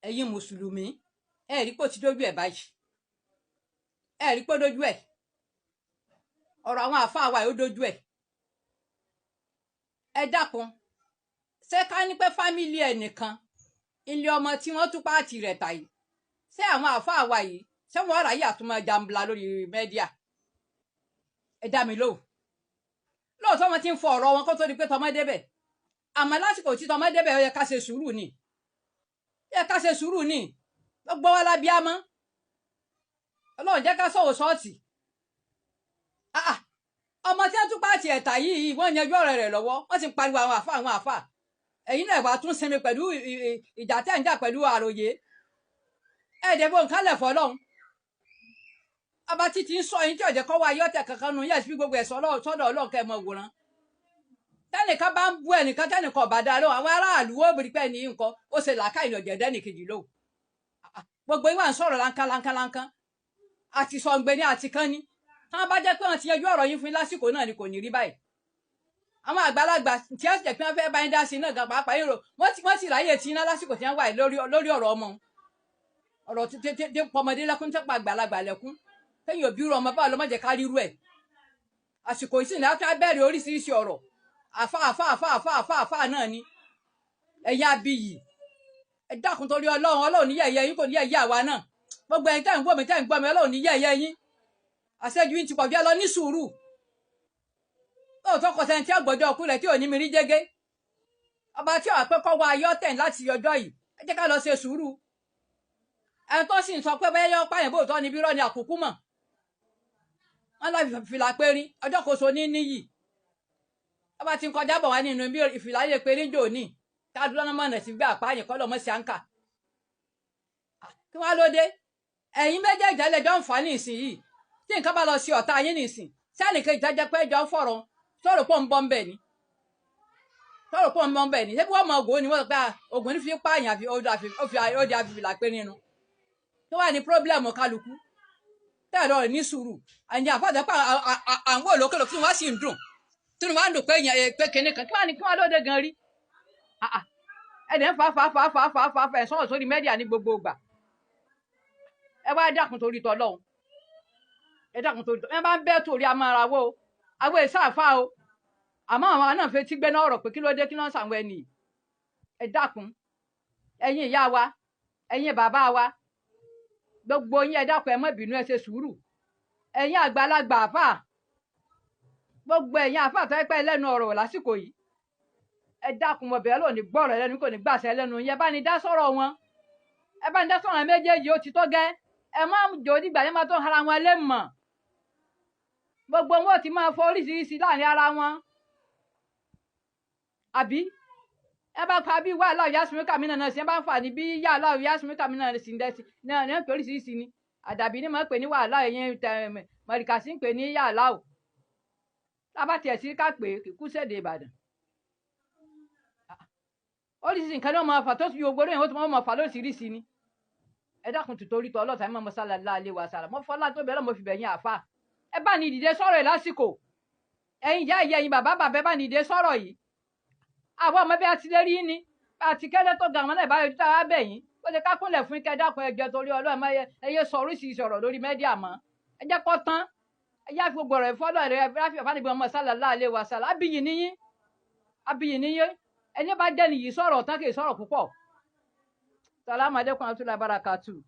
ẹ̀yin mùsùlùmí ẹ rí pé ó ti dójú ẹ̀ báyìí ẹ rí pé ó dójú ẹ̀ ọ̀rọ̀ àwọn àáfàá wa yìí ó dójú ẹ̀ ẹ dákun ṣé ká ní pé fámìlì ẹnìkan ilé ọmọ tí wọ́n tú páàtì rẹ̀ tà yìí ṣé àwọn àáfàá wa yìí ṣé wọ́n ráyè àtúmọ̀ jambla lórí mẹ́díà ẹ dá mi lóhùn lóòótọ́ wọn ti ń fọ ọ̀rọ̀ wọn kó tó di pé tọmọ débẹ̀ àmọ́ lásìkò tí tọmọ débẹ̀ ó yẹ ká ṣe sùúrù ni yẹ ká ṣe sùúrù ni gbogbo wa lábíámọ́ Ọlọ́run jẹ́ ká sọ̀wọ́ sọ́ọ̀tì ọmọ tí wọ́n tún pààtì ẹ̀tà yìí wọ́n yanjú ọ̀rọ̀ rẹ̀ lọ́wọ́ wọ́n ti ń pariwo àwọn àfà ẹ̀yin náà wà tún sinmi pẹ̀lú ìjà tẹ́ ń jà pẹ̀lú àròyé ẹ̀ẹ́dẹ̀gbọ́n nǹkan lẹ̀ fọlọ́run ọba títí ń sọ yín tí ọ̀jẹ̀ kọ́ wá ayọ́tẹ̀ kankan nu yẹ́sì bí gbogbo ẹ̀sọ́ sọ́dọ̀ Ọlọ́run kẹ́ ẹ mọ wòran tẹ́nìkan bá ń bú ẹnìkan tẹ́nìkan ọ̀bà dáa lóhùn àwọn aráàlú ó bìrì pẹ́ ní nǹkan ó ṣe làákà ìnàjẹ̀ dẹ́nìkejì lóhùn gbogbo ìwà ń sọ̀rọ̀ láńkálánká àti sọ̀ǹgbẹ ní àti kán ní táwọn bá jẹ́ pé wọ́n ti yanjú ọ̀rọ̀ yín fún lásìkò náà ni kò ní rí báyìí àwọn àgbàlagbà tí wọ́n sì jẹ́ pé wọ́n fẹ́ bá yín dá sí náà gan pàápàá yìí rò wọ́n sì ráyè tí iná lásìkò tí wọ́n wà lórí ọ̀rọ̀ ọmọ ọ̀rọ̀ tí pọmọdé lẹ́kún tẹ́pọ̀ àgbàlagbà lẹ́kún téèyàn òbí rọ ọmọ báwo ló má jẹ́ ká rírú ẹ̀ àsìkò ìsìn láti bẹ̀rẹ̀ oríṣiríṣi ọ̀rọ̀ àfà náà ni ẹ̀yà abiyì ẹ dákun torí Ọlọ́run ní yẹ̀yẹ́ yín kò ní yẹ̀yẹ́ àwa náà gbogbo ẹ̀yin tẹ́ ń gbọ́ mi Ọlọ́run ní yẹ̀yẹ́ yín àṣẹjú yín ti pọ̀ bí ẹ lọ ní sùúrù lóòótọ́ kò sẹ́ni tí ọgbọ́jọ́ ọkú rẹ̀ tí ò ní mi rí jẹ́gẹ́ ọba tí ò àpẹ́kọ́ wa ayọ́ tẹ̀ láti ọjọ́ yìí ẹ jẹ́ ká lọ ṣe sùúrù ẹni tó sì ń sọ pé bẹ́ẹ̀ yọ pààyàn bóòtọ́ ni bírọ́ ni àkókò mọ̀ wọ́n lọ fìlà périn ọjọ́ kò so ní níyì ọba tí ń kọjá bọ̀ wá nínú bí ìfìlà yẹ périn jò ní káàdúrà náà mọ̀nà sí gbé àpáyàn kọ́ lọ́mọ sí àǹkà kí wọ́n á lóde ẹ̀yin méjèèjì ẹlẹ́jọ́ ń fà ní ìsìn yìí tí nǹkan bá lọ sí ọ̀tá yín nìsín sẹ́ni kejì jẹ́jẹ́ pé ẹjọ́ fọ̀rọ̀ sọ̀rọ̀ pọ̀ ń bọ́ ń bẹ̀ ni ṣé bí wọ́n mọ ògùn ni wọ́n sọ pé ògùn ní fi pààyàn àfi ó di àfìfìlà pé nínú tó wà ní pírọ́blẹ̀mù kálukú tẹ́lọ̀ rẹ̀ ní sùúrù àyìn àfọ̀dẹ́ pé àwọn olókèlò tí wọ́n sì ń dùn tí wọ́n á dùn pé kinní kan kí wọ́n lóde gan rí ẹ̀dẹ̀ ń fa ẹ̀ sọ̀rọ̀ sórí mẹ́díà ní gbogbo ìgbà ẹ wá dákun torí tọ́lọ́hun ẹ dákun torí tọ́ ẹ bá ń bẹ́ torí amárawó àwọn ìsáàfà o àmọ́ àwọn náà fẹ́ tí gbé náà ọ̀rọ̀ pé kí ló dé kí ló ń sàwọn ẹni ẹ dákun ẹ̀yin ìyá wa ẹ̀yin bàbá wa gbogbo yín ẹ dákun ẹ má bínú ẹ ṣe sùúrù ẹ̀yin àgbàlagbà àfà gbogbo ẹ̀yin àfà tó pẹ́ lẹ́nu ọ̀rọ̀ lásìkò yìí ẹ dákun mọ̀ bẹ́ẹ̀ lónìí gbọ́rọ̀ lẹ́nu kò ní gbàṣẹ lẹ́nu yẹn bá ní dá sọ̀rọ̀ wọn ẹ bá ní dá sọ̀rọ̀ méjèèjì ó ti tó gẹ́ ẹ má jò nígbà yẹn má tó ara wọn lé mọ̀ gbogbo wọn ò ti máa fọ oríṣiríṣi láàrin ara wọn àbí ẹ bá pa bí wàhálà yasumi kàmínà náà sí ẹ bá ń fà ní bí yàhálà yasumi kàmínà sí ń dẹ́sí náà ní pé oríṣiríṣi ni àdàbí ni mo pè ní wàhálà ẹ̀yìn mọ̀ríkàsí ń pè ní yàhálà o tábà tiẹ̀ sí ká pé kíkú séde Ìbàdàn oríṣiríṣi nǹkan ní wọn máa fà tó fi gbogbo lóyìn ó ti máa fà lóríṣiríṣi ni ẹ dákun tìtorí tọ ọlọ́sàn mọ́ mọ́sálà alẹ́ wa sára mọ́ fọlá tó bẹ̀rẹ̀ mo fi bẹ̀yìn àfà ẹ bá ní ìdìde sọ̀rọ̀ ẹ̀ lásìkò ẹ̀yin ìyá ìyá ẹ̀yin bàbá ẹ bá ní ìdìde sọ̀rọ̀ yìí àwọn ọmọ bí a ti lè rí ni àti kẹ́lẹ́ tó ga àwọn náà ìbáyọ̀ tó bẹ̀ yín ó lè kákúnlẹ̀ fún ikẹ́ dákun ẹjọ́ torí Ọlọ́run ẹyẹ sọ oríṣiríṣi ọ̀rọ̀ lórí mẹ́díà mọ́ ẹ jẹ́ kó tán ẹ yá fi gbogbo rẹ̀ fọ́lọ́ rẹ̀ ráfíà fánibí ọmọ sálàlá alẹ́ wa sálà abiyì níyín ẹni bá jẹ́ nìyí sọ̀rọ̀ tán kì í sọ̀rọ̀ púpọ̀. Salamu alaikum wa rahmatullahi wa barakatuh.